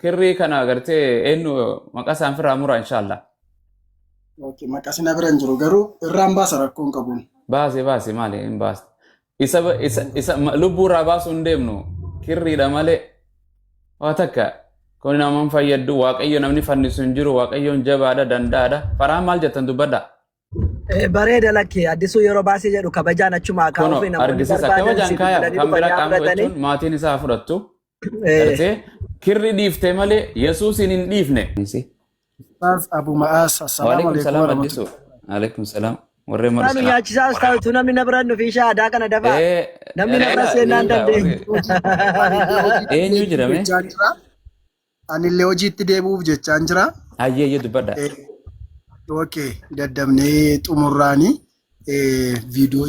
kirrii kana agartee eenyu maqaa isaan firaa mura inshallah. Okay, maqaa na biran jiru garuu irraan baasa rakkoon qabuun. Baase maali hin baas. Isa lubbuu irraa baasuu hin deemnu kirriidha malee waa takka kun naman fayyaddu waaqayyo namni fannisu hin jiru waaqayyoon jabaadha danda'aadha faraan maal jettan dubbadha. Bareeda lakkee addisuu yeroo baasee jedhu kabajaan achuma kaa'uu fi namoonni argisiisa kabajaan kaaya kan bira qaama jechuun maatiin isaa fudhattu. Kirri dhiiftee malee Yesuusin hin dhiifne. Abu Ma'as assalamu alaikum. Alaikum salam. Warre marsa. Nami nyaachisaa ustaatu namni na biraan dhufi shaadaa kana dafaa. Namni na biraan seenaan dandeenyu. Eenyu jedhame? Anillee hojiitti deebi'uuf jechaan jira. Ayyee dubbadha. Okay, daddabnee xumurraanii viidiyoo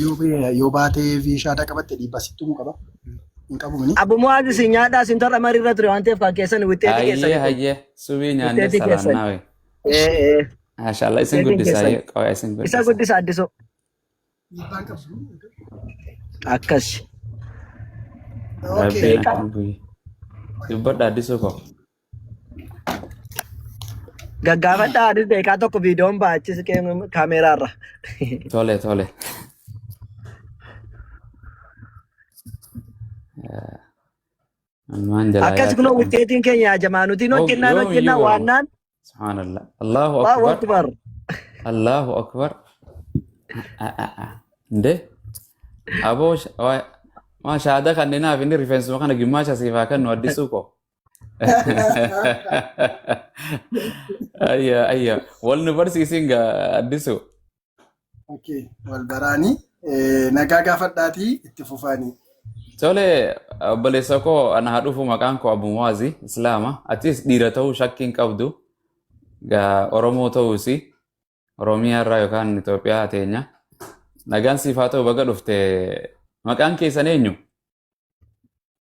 yoo baatee fi shaadaa qabatte dhiibbasitti mu qaba. Abu Mu'aaz si nyaadhaa sin torra mariirra ture waan ta'eef kan keessan witteetii keessan. Hayyee subii nyaanne salaannaawe. Maashaallah isin guddisaa qawaa isin guddisaa. Isa guddisaa addisoo. Akkas. Dubbadha addisoo koo. Gaggaafadhaa addis deekaa tokko viidiyoon baachis kaameeraarra. Tole. Akkas kunoo witteetiin keenya jamaanutiin hojjennaa waannaan. Subhanallah. Allahu akbar. Nde aboo ma shaada kanneenaaf inni rifeensuma kana gimmaasha siifaa kennu addisuu koo. Ayya wal nu barsiisin gaa addisu. Okay, wal baraanii nagaa gaafadhaatii itti fufaanii. Tole obboleessa koo ana haa dhufu maqaan koo Abu Mu'aaz Islaama atis dhiira ta'uu shakkiin qabdu gaa Oromoo ta'uusi Oromiyaa irraa yookaan Itoophiyaa teenya nagaan siifaa ta'u baga dhufte maqaan keessan eenyu?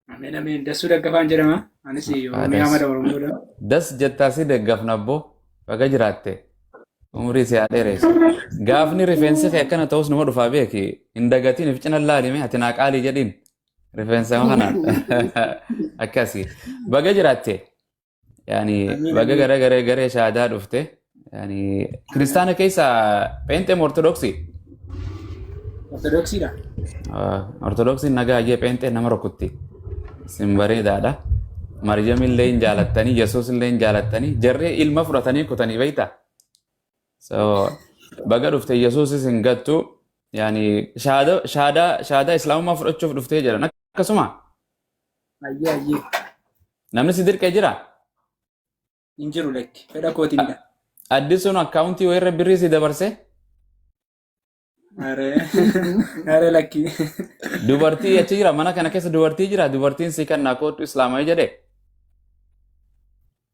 Ameen dasuu daggafaan jedhama. Anis Oromiyaa mada Oromoodha. Das jettaa si daggafna abboo baga jiraatte umurii si dheereessu. Gaafni rifeensi kee akkana ta'us numa dhufaa beeki hin dagatiin if cina laalime ati naa qaalii jedhiin rifeensa kanaan akkasii baga jiraatte yaani baga garee shaadaa dhufte yaani kiristaana keessa pheenxee ortodoksii. Ortodoksiidha. Ortodoksiin nagaa ayyee pheenxee nama rukutti. Sin bareedaadha. Maryam illee hin jaalattanii, Yesuus illee hin jaalattanii, jarree ilma fudhatanii kutanii beektaa. So baga dhufte Yesuusis hin gattu yaani shaadaa islaamummaa fudhachuuf dhuftee jedhan akkasuma. Ayyee. Namni si dirqee jira? Hin jiru lekki fedha kootiinidha. Addisuun akkaawuntii wayirra birrii si dabarse? Are lakki. Dubartii achi jira mana kana keessa dubartii jira dubartiin si kan naakootu islaamaa jedhe.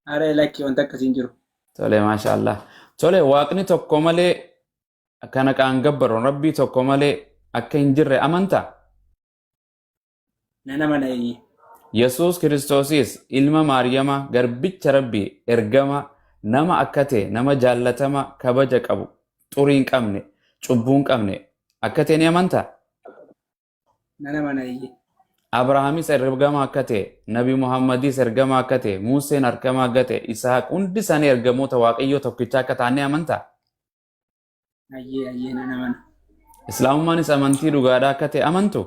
Are lakki wanta akkasiin jiru. Tole maashaallah. Tole waaqni tokko malee kana qaan gabbaroon rabbii tokko malee akka hin jirre amantaa? Nana manayyi. Yesuus Kiristoosis ilma Maariyamaa garbicha rabbii ergama nama akka ta'e nama jaallatama kabaja qabu xurii hin qabne cubbuu hin qabne akka ta'e ni amantaa? Nana manayyi. Abrahaamis ergama akka ta'e Nabi Muhammadis ergama akka ta'e Museen ergama akka ta'e Isaaq hundi isaanii ergamoota waaqayyoo tokkicha akka ta'an ni amantaa? Ayyee nana mana. Islaamummaanis amantii dhugaadhaa akka ta'e amantu?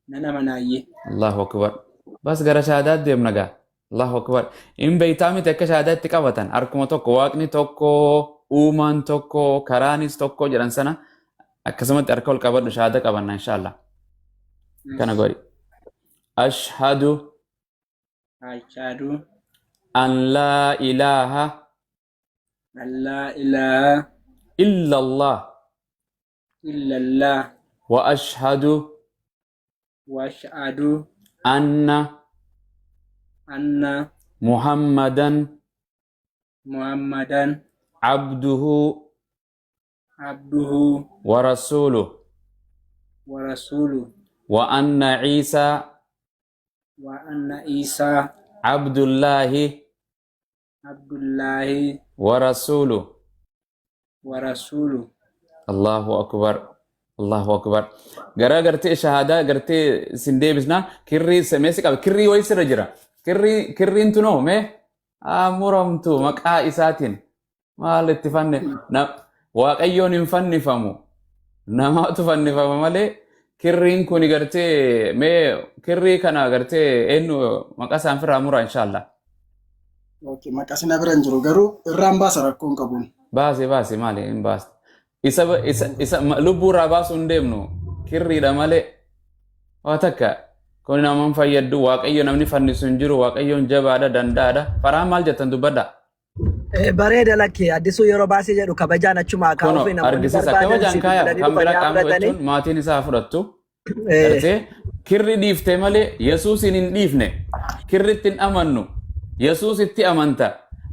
Nana manayyi. Allahu akbar. Bas gara shaadaatti deemna gaa. Allahu akbar. In beeytaa miti akka shaadaatti qabatan harkuma tokko waaqni tokko uumaan tokko karaanis tokko jedhan sana akkasumatti harka ol qabadhu shaada qabanna inshallah. Kana godhi. Ashhadu an laa ilaaha illallah wa ashhadu anna muhammadan abduhu wa rasuluh wa anna Isa abdullahi wa rasuluh. Allahu akbar. Allahu akbar. Gara gartee shahadaa gartee sin deebisna kirrii sameesi qaba kirrii wayi sirra jira kirriin tunoo mee muramtu maqaa isaatiin maal itti fanne waaqayyoon hin fannifamu namaatu fannifama malee kirriin kun gartee mee kirrii kana gartee eenyu maqaa isaan firaa mura inshallah. Okay, maqaa sina bira hin jiru garuu irraan baasa rakkoon qabuun. Baase maali hin baas. Isa lubbuu irraa baasuu hin deemnu kirriidha malee waa takka kun naman fayyaddu waaqayyo namni fannisu hin jiru waaqayyoon jabaadha danda'aadha faraan maal jettan dubbadha. Bareeda lakkee addisuu yeroo baasee jedhu kabajaan achuma kaa'uuf argisiisa kabajaan kaaya kan bira qaama jechuun maatiin isaa fudhattu. Kirri dhiifte malee Yesuusin hin dhiifne kirritti hin amannu Yesuusitti amanta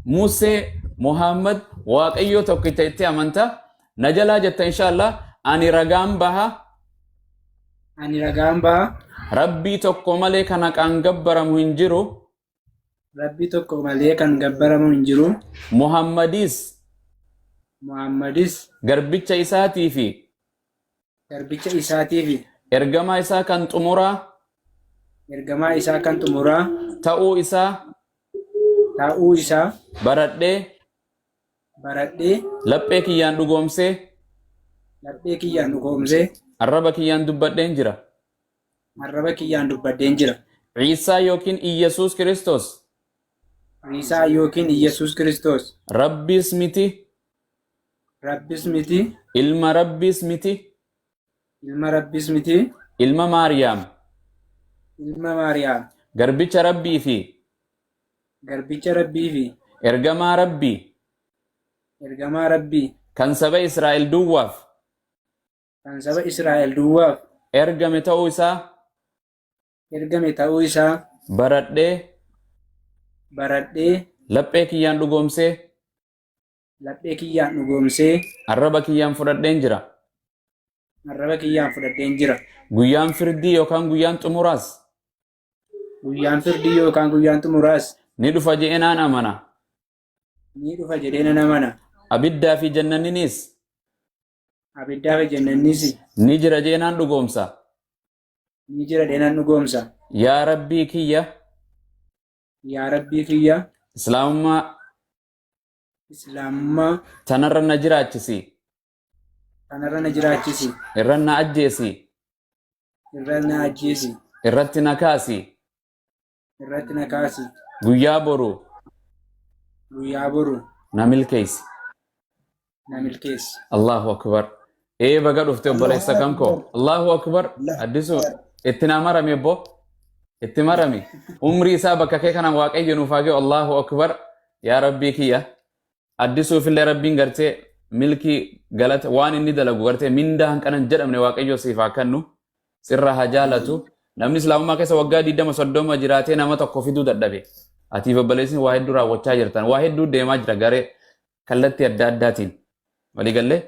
Musee Muhammad waaqayyo tokkicha itti amanta najalaa jetta inshallah ani ragaan baha rabbii tokko malee kan haqaan gabbaramu hin jiru rabbii tokko malee kan gabbaramu hin jiru Muhammadis garbicha isaatii fi ergamaa isaa kan xumuraa ta'uu isaa baradhee laphee kiyyaan dhugoomsee arraba kiyyaan dubbadheen jira Iisaa yookiin Iyesuus Kiristoos Rabbis miti ilma Rabbis miti ilma Maariyaam garbicha Rabbii fi ergamaa Rabbii kan saba Israa'el duwwaaf ergame ta'uu isaa baradhee laphee kiyyaan dhugoomsee arraba kiyyaan fudhadheen jira guyyaan firdii yookaan guyyaan xumuraas ni dhufa jedheenaan amana abiddaa fi jannaninis ni jira jedheenaan dhugoomsa yaa rabbii kiyya islaamummaa tanarra na jiraachisi irra na ajjeesi irratti na kaasi guyyaa boru na milkeessi Allahu akbar baga dhufte obboleessa kanko Allahu akbar addisu itti na marame obbo itti marame umrii isaa bakka kee kana waaqayyo nuuf haa Allahu akbar yaa rabbii kiyya addisuuf illee rabbiin gartee milkii galata waan inni dalagu gartee mindaa hanqanan jedhamne waaqayyo siif haa kennu sirra haa jaalatu namni islaamummaa keessa waggaa 20-30 jiraatee nama tokko fiduu dadhabe atiif obboleessin waa hedduu raawwachaa jirtan waa hedduu deemaa jira garee kallattii adda addaatiin walii gallee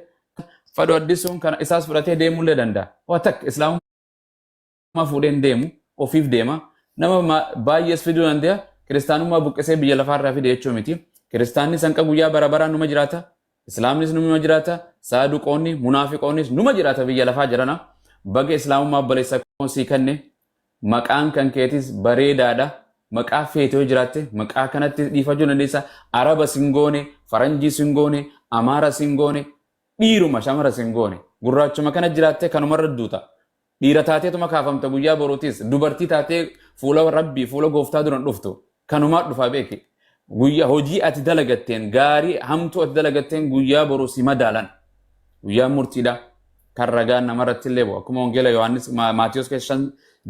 fadhu addisuun kana isaas fudhatee deemullee danda'a waa takka islaamummaa fuudheen deemu ofiif deema nama baay'ees fiduu danda'a kiristaanummaa buqqisee biyya lafaarraa fide jechuu miti kiristaanni sanqa guyyaa barabaraan numa jiraata islaamnis numa jiraata saaduqoonni munaafiqoonnis numa jiraata biyya lafaa jirana baga islaamummaa obboleessa sii kanne maqaan kan keetis bareedaadha maqaa feetee jiraatte maqaa kanatti dhiifachuu dandeessa araba singoone faranjii singoone amaara singoone dhiiruma shamara singoone gurraachuma kana jiraatte kanumarra duuta dhiira taateetuma kaafamta guyyaa boruutis dubartii taatee fuula rabbii fuula gooftaa duran dhuftu kanumaa dhufaa beeki guyyaa hojii ati dalagatteen gaarii hamtuu ati dalagatteen guyyaa boruu si madaalan guyyaa murtiidha kan ragaan namarratti illee bu'a akkuma wangeela Yohaannis Maatiyos keessan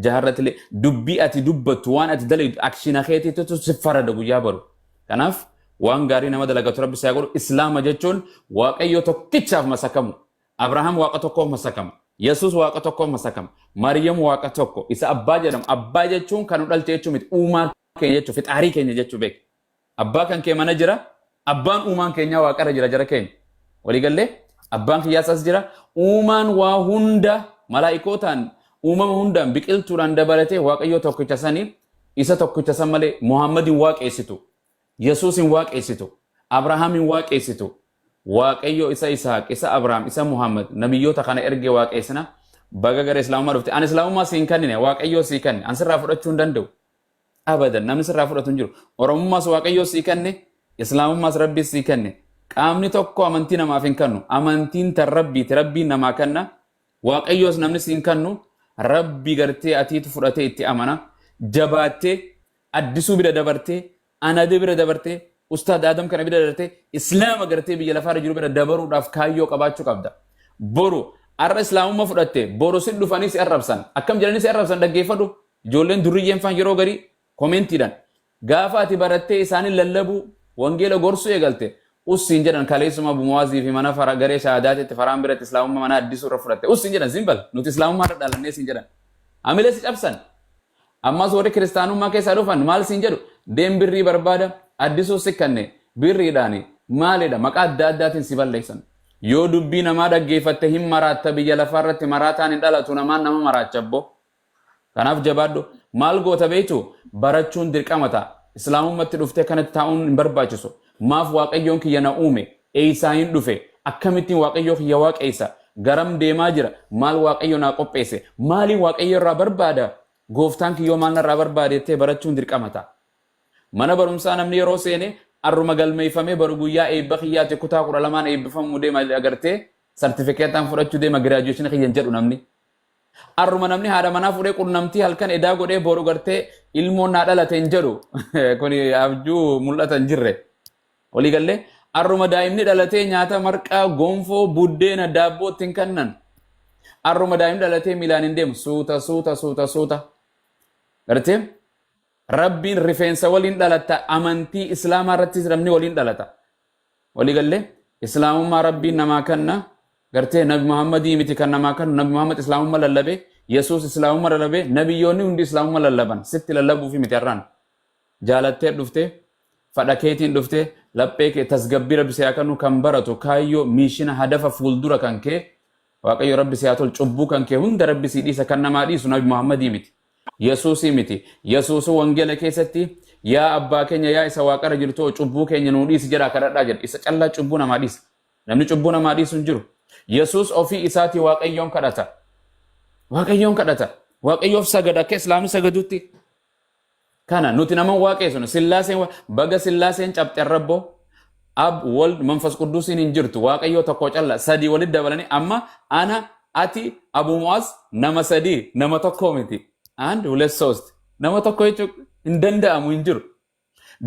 jaharratti illee dubbii ati dubbattu waan ati dalagdu akshina keetiitu si farada guyyaa boru kanaaf waan gaarii nama dalagatu rabbi isaa godhu islaama jechuun waaqayyo tokkichaaf masakamu Abrahaam waaqa tokkoof masakama Yesus waaqa tokkoof masakama Maryam waaqa tokko isa abbaa jedhama abbaa jechuun kan dhalche jechuu miti uumaa keenya jechuu fixaarii keenya jechuu beek abbaa kan kee mana jira abbaan uumaan keenya waaqarra jira jara keenya walii gallee abbaan kiyyaasas jira uumaan waa hunda malaa'ikootaan uumama hundaan biqiltuudhaan dabalatee waaqayyo tokkicha sanii isa tokkicha san malee Muhammadin waaqeessitu Yesuusin waaqeessitu Abrahaamin waaqeessitu waaqayyo isa Isaaq isa Abrahaam isa Muhammad nabiyyoota kana ergee waaqeessina baga gara islaamummaa dhufte ani islaamummaa siin kennine waaqayyo sii kenne an sirraa fudhachuu hin danda'u abadan namni sirraa fudhatu hin jiru. Oromummaas waaqayyoo sii kenne, islaamummaas rabbi sii kenne. Qaamni tokko amantii namaaf hin kennu. Amantiin tan rabbiiti, rabbiin namaa kenna. Waaqayyoos namni siin kennu rabbi gartee atiitu fudhatee itti amana. Jabaattee addisuu bira dabartee anadee bira dabartee ustaad Adam kana bira dabartee islaama gartee biyya lafaarra jiru bira dabaruudhaaf kaayyoo qabaachuu qabda. Boru arra islaamummaa fudhattee boru sin dhufanii si arrabsan. Akkam jedhanii si arrabsan dhaggeeffadhu. Ijoolleen durriyyeen faan yeroo garii koomentiidhaan gaafa ati barattee isaanii lallabuu wangeela gorsuu eegalte ussiin jedhan kaleessuma bumuwaazii fi mana fara garee shahaadaatitti faraan biratti islaamummaa mana addisuu irra fudhatte ussiin jedhan simbal nuti islaamummaa irra dhalannee siin jedhan amilee si cabsan ammas warri kiristaanummaa keessaa dhufan maal siin jedhu deem birrii barbaada addisuu si kanne birriidhaani maalidha maqaa adda addaatiin si balleessan yoo dubbii namaa dhaggeeffatte hin maraatta biyya lafaarratti maraataan hin dhalatu namaan nama maraachabbo kanaaf jabaadhu maal goota beektu barachuun dirqama ta'a islaamummaatti dhuftee kanatti taa'uun hin barbaachisu maaf waaqayyoon kiyya na uume eeysaa hin dhufe akkamittiin waaqayyoo kiyya waaqeessa garam deemaa jira maal waaqayyo naa qopheesse maaliin waaqayyo irraa barbaada gooftaan kiyyoo maal narraa barbaade jettee barachuun dirqama ta'a mana barumsaa namni yeroo seene arruma galmeeffamee baru guyyaa eebba kiyyaatti kutaa 12 eebbifamuu deema agartee sartifikeetaan fudhachuu deema giraajuweeshinii kiyyan jedhu namni arruma namni haadha manaa fudhee qunnamtii halkan edaa godhee boru gartee ilmoon naa dhalate hin jedhu kun abjuu mul'ata hin jirre walii gallee arruma daa'imni dhalatee nyaata marqaa gonfoo buddeena daabboo ittiin kennan arruma daa'imni dhalatee miilaan hin deemu suuta gartee rabbiin rifeensa waliin dhalata amantii islaamaa irrattis namni waliin dhalata walii gallee islaamummaa rabbiin namaa kenna gartee nabi Muhammadii miti kan namaa kennu nabi Muhammad islaamummaa lallabe Yesuus islaamummaa lallabe nabiyyoonni hundi islaamummaa lallaban sitti lallabuu fi miti arraan jaalattee dhuftee fadha keetiin dhuftee laphee kee tasgabbii rabbi siyaa kennu kan baratu kaayyoo miishina hadafa fuuldura kan kee waaqayyo rabbi siyaa tol cubbuu kan kee hunda rabbi sii dhiisa kan namaa dhiisu nabi Muhammadii miti Yesuusii miti Yesuusu wangeela keessatti yaa abbaa keenya yaa isa waaqarra jirtu cubbuu keenya nuu dhiisi jedha kadhadhaa jedha isa callaa cubbuu namaa dhiisa namni cubbuu namaa dhiisu hin jiru Yesuus ofii isaatii waaqayyoon kadhata waaqayyoof sagada akka islaamni sagadutti kana nuti nama waaqeessinu sillaaseen baga sillaaseen cabxeen rabbo ab wal manfas quddusiin hin jirtu waaqayyoo tokko calla sadii walitti dabalanii amma ana ati abu mu'az nama sadii nama tokko miti and hulet sost nama tokko jechuun hin danda'amu hin jiru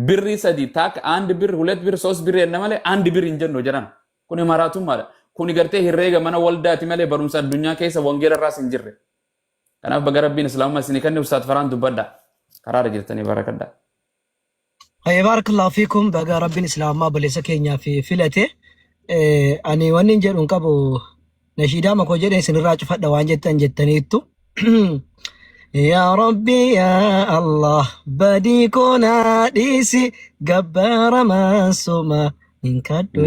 birrii sadii taak and bir hulet bir sost birrii enna malee and bir hin jennu jedhan kuni maraatummaadha kuni gartee herreega mana waldaati malee barumsa addunyaa keessa wangeela irraas hin jirre kanaaf baga rabbiin islaamummaa isinii kenne ustaad faraan dubbadha karaara jirtanii barakadha barakallahu fiikum baga rabbiin islaamummaa baleessa keenyaa fi filate ani wanni hin jedhu hin qabu nashiidaa makoo jedhe isinirraa cufadha waan jettaniittu يا ربي يا الله بديكونا ديسي جبار منسوما إن كدو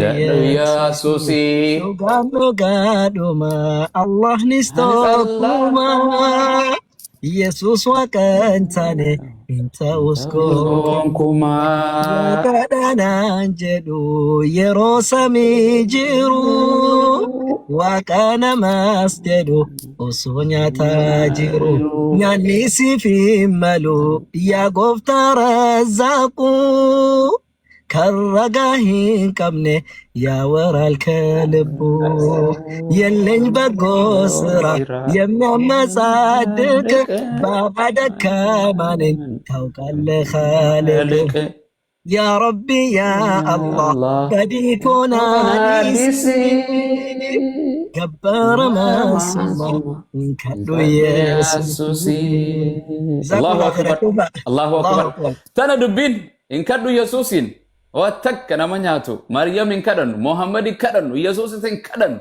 يا سوسي قادو ما الله نستوكما يسوس وكنتاني انت اسكوكما وكدنا انجدو يروسمي جيرو وكان مسجدو أصونيا تاجرو نانيسي في ملو يا غفتار الزاقو كالرقاهين كمني يا ورا الكلبو يلين بقصرة يمنا مصادق بعدك كمان توكل خالق يا ربي يا الله بديكونا نيسي جبار ما سمع كدو يسوسي الله أكبر الله أكبر تنا دبين إن كدو يسوسين واتك نمانياتو مريم إن كدن محمد كدن يسوس إن كدن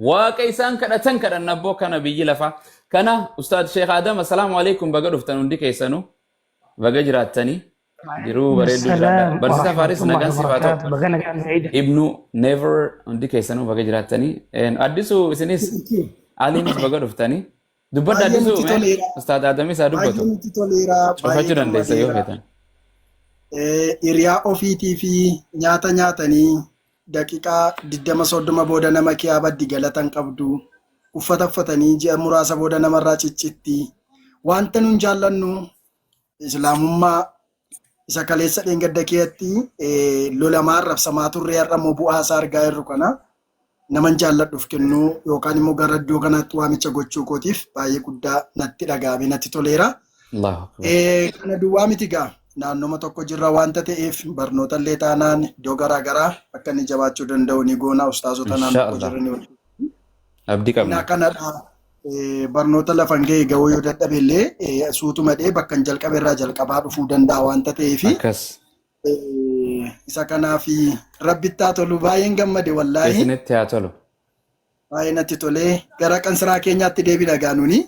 وكيسان كدن كدن نبو كان بيجي لفا كان أستاذ شيخ آدم السلام عليكم بقدر فتنون دي كيسانو بقجراتني Jiru bareedu jira. Barsiisaa Faaris nagaan sifaatu. Ibnu never hundi keessanuu baga jiraatanii. Addisu isinis aliinis baga dhuftanii. Dubbadda addisu Ustaad Aadamis haa dubbatu. Cufachuu dandeessa yoo feetan. Hiriyaa ofiitii fi nyaata nyaatanii daqiiqaa 20-30 booda nama kiyaa baddi galatan qabdu. Uffata uffatanii ji'a muraasa booda namarraa ciccitti. Wanta nun jaallannu islaamummaa isa kaleessa dheengadda keetti lolamaa rabsamaa turre har'a immoo bu'aa isaa argaa jirru kana naman jaalladhuuf kennuu yookaan immoo gara iddoo kanaatti waamicha gochuu kootiif baay'ee guddaa natti dhaga'ame natti toleera. Kana duwwaa miti gaa naannoma tokko jirra waanta ta'eef barnoota illee taanaan iddoo garaagaraa akka inni jabaachuu danda'u ni goona ustaazota naannoo tokko jiranii. Abdii qabna. Kanadha barnoota lafan ga'e ga'uu yoo dadhabe illee suutuma dhee bakka hin jalqabe irraa jalqabaa dhufuu danda'a waanta ta'eef. Isa kanaaf rabbitti haa tolu baay'een gammade wallaahi. Isinitti haa tolu. Baay'ee natti tolee gara qansiraa keenyaatti deebina gaanuuni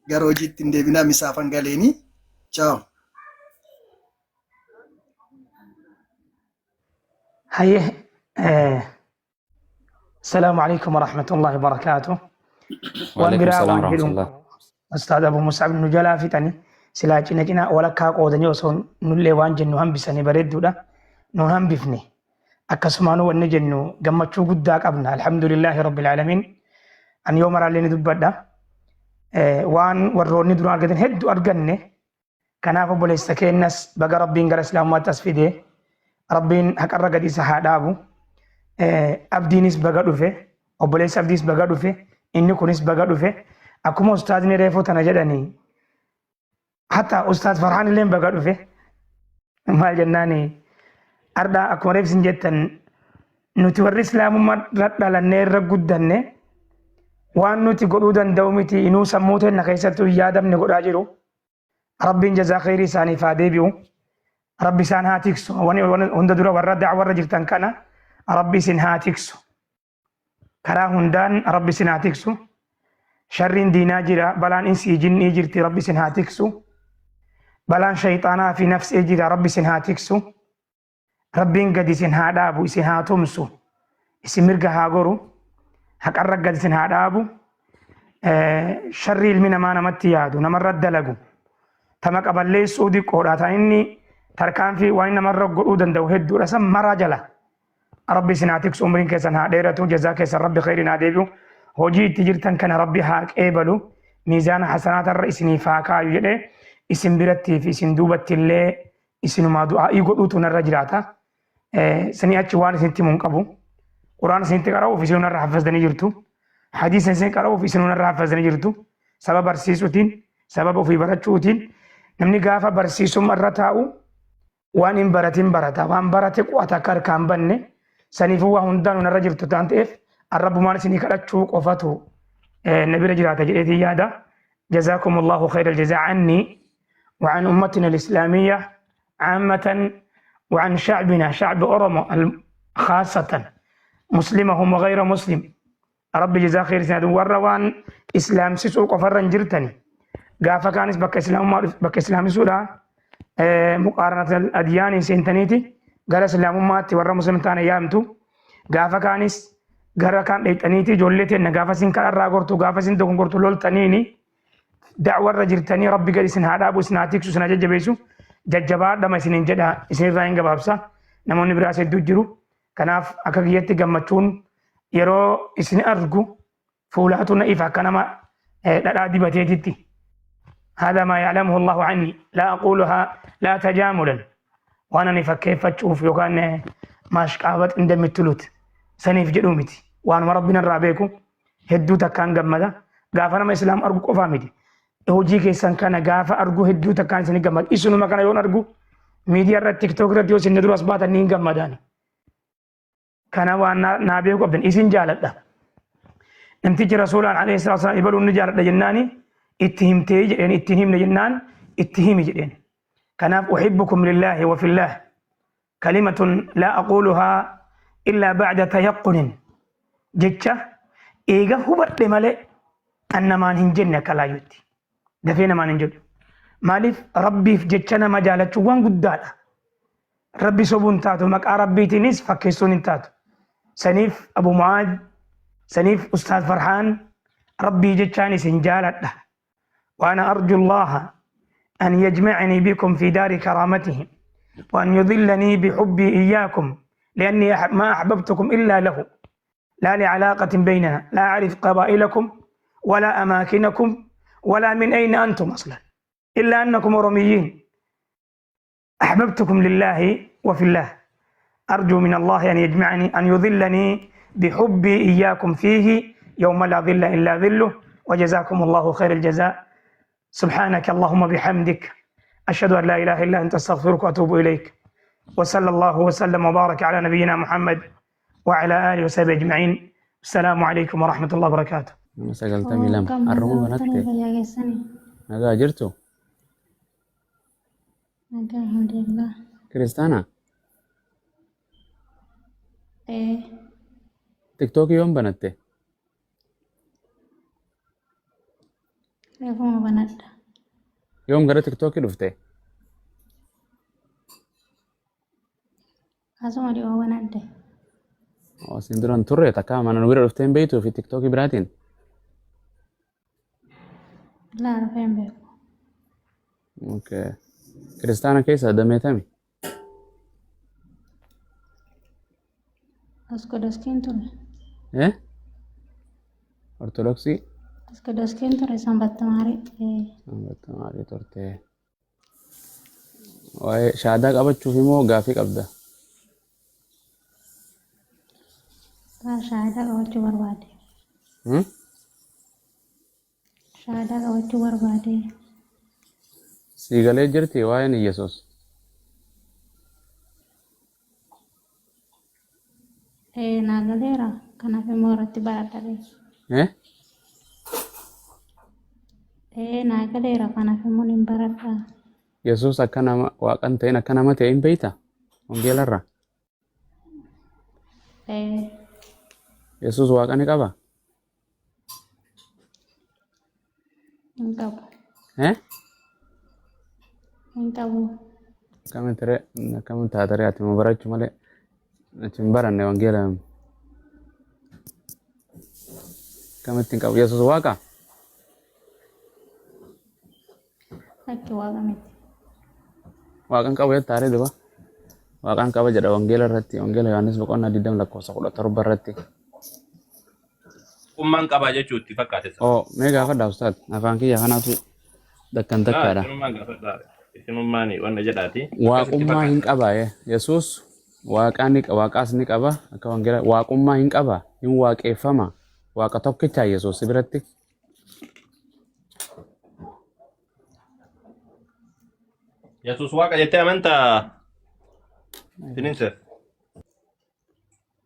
gara hojiitti hin deebina misaafan galeeni. Ciao. هيا السلام عليكم ورحمة الله وبركاته. وعليكم السلام ورحمة الله. أستاذ أبو مصعب نجلا فتني سلاجنا جنا ولا كاقود نيوسون نللي وانجن نهم بسني بريد ولا نهم بفني أكسمانو ونجنو جمع شو قداك أبنا الحمد لله رب العالمين أن يوم رالي ندبدا وان وروني درو أرجعن هد أرجعني كناف بولي سكين ناس بقى ربين قال الإسلام ما تسفيده ربين هكرر قدي سحادابو أبدينيس بقى دوفه أو بولي سبديس بقى دوفه إني كونيس بقى دوفه أكو أستاذ نريفو تناجدني حتى أستاذ فرحان اللين بقى دوفه ما الجناني أردا أكو ريف سنجتن نتوري إسلام ما رد على النير رجودنه وان نتي قلودن دومتي إنو سموته نكيستو يادم نقول أجرو ربين جزا خيري ساني فاديبيو ربي سان هاتيكسو واني هنددورا ورد دعوة رجلتن كنا ربي سن هاتيكسو كرا هندان ربي سن هاتيكسو شرين دينا جرا بلان إنسي جني جرتي ربي سن هاتيكسو بلان شيطانا في نفس إجرا ربي سن هاتيكسو ربين قد سن هادابو سن هاتومسو اسمرقا هاغورو حق الرقد سن هادابو شري المنا ما نمت يادو نمرد دلقو تمك أبالي سودي قوراتا إني تركان في وين مرة قعودا دو هدو رسم مرة جلا ربي سناتيكس عمرين كيسان هاديرتو جزاك يسر ربي خيرين هاديبو هوجي تجرتن كان ربي هاك ايبلو ميزان حسنات الرئيسني فاكا يجده اسم برتي في اسم دوبت اللي اسم ما دعا يقعوتو نرجلاتا سني أتشوان سنتي منقبو قرآن سنتي قراو في سنون الرحفظ دني جرتو حديث سنتي قراو في سنون الرحفظ دني جرتو سبب برسيسوتين سبب في برچوتين نمني غافا برسيسو مرتاو وان ان براتين براتا وان براتي قواتا كركان بني سنيفو وهندان نرجلتو تانتيف الرب ما نسني كدچو قفتو نبي رجلاتا جديتي يادا جزاكم الله خير الجزاء عني وعن أمتنا الإسلامية عامة وعن شعبنا شعب أورمو خاصة مسلمهم وغير مسلم رب جزاك خير سنة وروان إسلام سيسوق وفرن جرتني قافا كانس بك إسلام سودا مقارنة الأديان سنتنيتي قال إسلام ماتي ورى مسلم تانا يامتو قافا كانس قرى كان ليتنيتي جولتي إن قافا سن كان راغورتو قافا سن تكون قرتو لول تنيني دعوة رجرتني ربي قال سن هذا أبو سناتيك سنة ججبيسو ججبار دم سنين جدا سنين راين قبابسا نموني براسة دوجرو كناف أكاقيتي قمتون يرو سن أرغو فولاتنا إفا كنما لا ديبتيتي هذا ما يعلمه الله عني لا أقولها لا تجاملا وأنا نفكيف أشوف يوكان ماش قابت عند متلوت سنيف جدومتي وأنا ربنا الرابيكو هدو تكان قمدا غافنا ما إسلام أرجو قفامتي هوجي كيسان كان غافا أرجو هدو تكان سني قمد إسنو ما كان يون أرجو ميديا رات تيك توك رات يوسين ندرس باتا نين قمداني كان وانا نابيكو أبدن إسن جالت نمتيج رسول الله عليه الصلاة والسلام يبلون نجالت جناني اتهمتي جدين اتهمنا جنان اتهمي جدين كناف أحبكم لله وفي الله كلمة لا أقولها إلا بعد تيقن جتشا إيغا هو برتمالي أن ما ننجن كلا يوتي دفينا ما ننجن مالف ربي في جتشنا مجالة وان قدالا ربي صبون تاتو مكا ربي تنس فكيسون تاتو سنيف أبو معاذ سنيف أستاذ فرحان ربي جتشاني سنجالة وأنا أرجو الله أن يجمعني بكم في دار كرامته وأن يظلني بحبي إياكم لأني ما أحببتكم إلا له لا لعلاقة بيننا لا أعرف قبائلكم ولا أماكنكم ولا من أين أنتم أصلا إلا أنكم أرميين أحببتكم لله وفي الله، أرجو من الله أن يجمعني، أن يظلني بحبي إياكم فيه يوم لا ظل إلا ظله، وجزاكم الله خير الجزاء. سبحانك اللهم بحمدك، أشهد أن لا إله إلا أنت، أستغفرك وأتوب إليك. وصلى الله وسلم وبارك على نبينا محمد وعلى آله وصحبه أجمعين. السلام عليكم ورحمة الله وبركاته. sagaltamii lama harruma banatte nagaa jirtu Alhamdulillah. kiristaana tiktookii yoom banatte Reefuma banadha. yoom gara tiktookii dhufte Asuma dhiyoo banadhe. isin duran turre takka mana nu bira dhufteen beeytuu fi tiktookii biraatiin Laa rafeen beeku. okay kiristaana keessa dameetami Asko doskiin ture. ortodoksii Asko doskiin ture sanbatta maarii. maalii turte waa'ee shaadaa qabachuuf immoo gaafii qabda Laa shaayidaa qabachuu barbaade. Shaayidaa qabachuu barbaade. siigalee jirti waa'een Iyesuus Naagaleera kanaaf immoo irratti baradhadhe. Naagaleera kanaaf immoo hin baradha. Yesuus akka nama waaqan ta'in akka nama ta'e hin beeyta wangeelarra Yesuus waaqa ni qaba Hin qabu. Hin qabu. Akkamiin taatare ati ma barachuu malee achi hin baranne wangeela akkamitti hin qabu Yesuus waaqa Lakki waaqa miti. waaqan qaba jettaare duba waaqan qaba jedha wangeela irratti wangeela Yohaannis boqonnaa 20 lakkoofsa 17 irratti Ummaan qabaa jechuu itti fakkaate. mee gaafadha ustaad afaan kiyya kanaatu dakkan takkaadha Isinummaan gaafadhaa. Isinummaan wanna jedhaati. waaqummaa hin qaba Yesuus waaqaas ni qaba akka wangeela waaqummaa hin qaba hin waaqeeffama waaqa tokkicha Yesuus biratti Yesuus waaqa jettee amantaa? Sininse?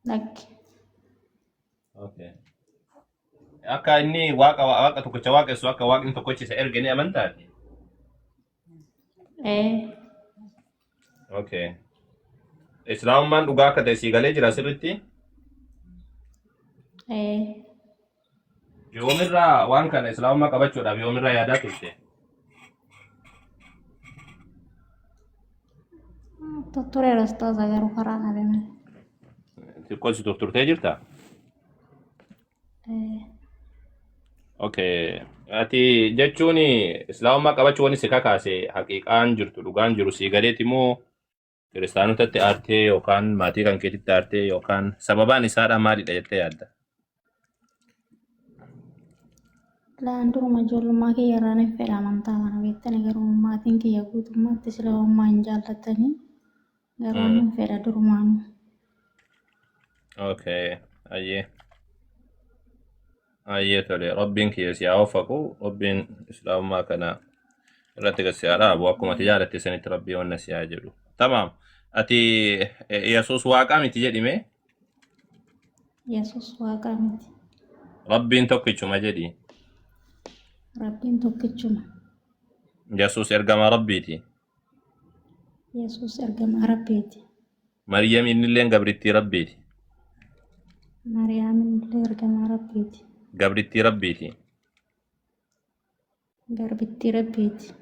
Lakki. Okay. Akka inni waaqa tokkicha waaqessu akka waaqni tokkichi isa erge ni amantaati? Okay. Islaamummaan dhugaa akka ta'e sii galee jira sirriitti? Yoomirraa waan kana islaamummaa qabachuudhaaf yoomirraa yaadaa turte? Tuttureera ustaaza garuu karaa dhabe malee. Xiqqoo si turturtee jirta? Okay. Ati jechuun islaamummaa qabachuu wani si kakaase haqiiqaan jirtu dhugaan jiru sii galeeti moo kiristaanotatti aartee yookaan maatii kan keetitti aartee yookaan sababaan isaadha maalidha jettee yaadda? Laan duruma ijoollummaa kiyya irraa nan fedha amantaa kana beektani garuu maatiin kiyya guutummaatti islaamummaa hin jaallatanii garuu nan fedha durumaanuu. Okay. Ayyee tole rabbiin kiyya si haa waffaqu rabbiin islaamummaa kana irratti gad si haa dhaabu akkuma ati jaalatte sanitti rabbii wanna si haa jedhu. Tamaam. Ati Yesuus waaqaa miti jedhime? Yesuus waaqaa miti. Rabbiin tokkichuma jedhi. Rabbiin tokkichuma. Yesuus ergamaa rabbiiti. Yesuus ergamaa rabbiiti. Maryam innilleen gabrittii rabbiiti. Mariyaamin illee ergamaa rabbiiti. Gabrittii rabbiiti. Garbittii rabbiiti.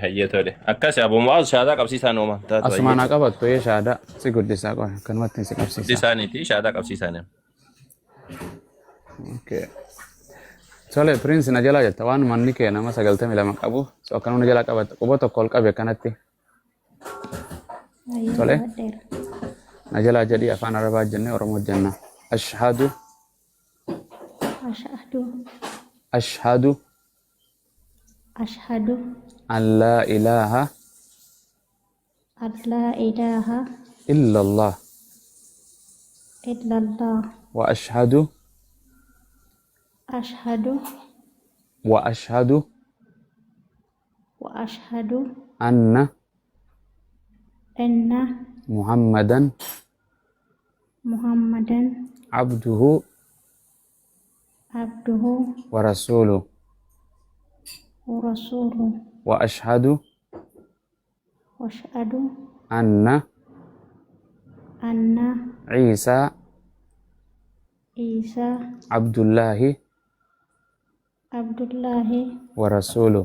Hayyee tole. Akkas Abu Mu'aaz shaadaa qabsiisaan uuman. asumaan haa qabattu shaadaa si guddisaa qofa kanumatti si qabsiisa Isaaniiti shaadaa qabsiisaan. okay tole prince na jalaa jetta waan manni kee nama 92 qabu so akkanuma na jalaa qabatta quba tokko ol qabe akkanatti tole na jalaa jedhii afaan arabaa jennee oromoo jenna ashhadu ashhadu an laa ilaaha أن لا إله إلا الله إلا الله وأشهد أشهد وأشهد وأشهد أن أن محمدا محمدا عبده عبده ورسوله ورسوله وأشهد وأشهد أن أن عيسى عيسى عبد الله عبد الله ورسوله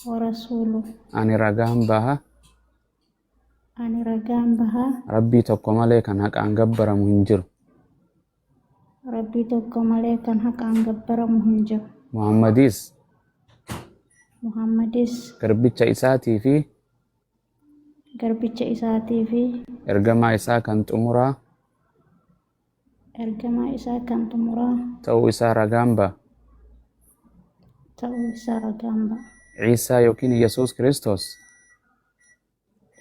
ورسوله أني رقام بها أن رجام بها ربي تقوم عليك أن هك أنجبر مهنجر ربي تقوم عليك حق أن جبر مهنجر محمديس محمدis garbicha isaatii fi garbicha isaatii fi ergamaa isaa kan xumuraa ergamaa isaa kan xumuraa ta'uu isaa ragaan ba'a. ta'uu isaa ragaan ba'a. Ciisaa yookiin Yesuus Kiristoos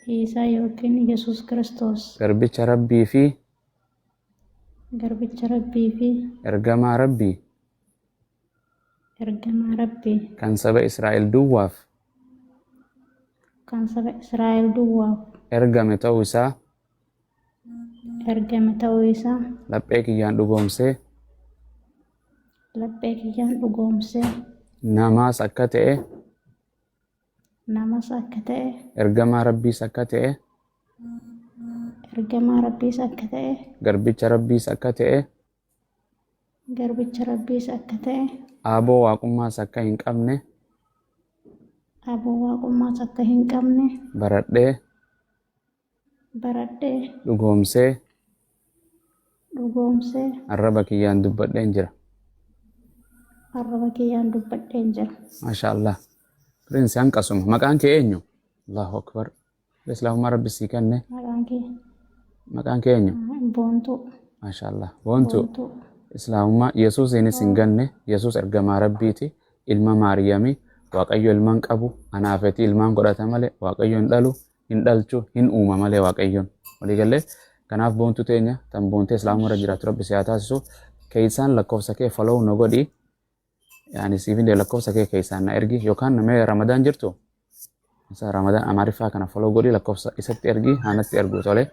Ciisaa yookiin Yesuus Kiristoos garbicha Rabbii fi garbicha Rabbii fi ergamaa Rabbii ergamaa Rabbii kan saba Israa'el duwwaaf kan saba Israa'el duwwaaf ergame ta'uu isaa ergame ta'uu isaa laphee kiyyaan dhugoomsee laphee kiyyaan dhugoomsee namaas akka ta'e namas akka ta'e ergamaa Rabbiis akka ta'e ergamaa Rabbiis akka ta'e garbicha Rabbiis akka ta'e garbicha Rabbiis akka ta'e aaboo waaqummaas akka hin qabne aboo waaqummaas akka hin qabne baradhee dhugoomsee arraba kiyyaan dubbadheen jira. arraba kiyyaan dubbadheen jira. Maashaallah. Prinsi hanqasuma. Maqaan kee eenyu? Allahu akbar. Islaamummaa Rabbi sii kenne. Maqaan kee eenyu? Boontuu. Maashaallah. Boontuu. Islaamummaa Yesuusiinis hin ganne. Yesuus ergamaa Rabbiiti. Ilma Maariyaamii. Waaqayyo ilmaan qabu. Anaafetii ilmaan godhata malee. Waaqayyo hin dhalu. Hin dhalchu. Hin uuma malee Waaqayyoon. Waliigallee kanaaf boontuu teenya tan boontee Islaamummaa irra jiraatu Rabbi si haa taasisu. Keeysaan lakkoofsa kee follow nu godhi. Yani siifin dee lakkoofsa kee keeysaan na ergi yookaan namee Ramadaan jirtu. Isa Ramadaan Amaariffaa kana follow godhi lakkoofsa isatti ergi haanatti ergu tole.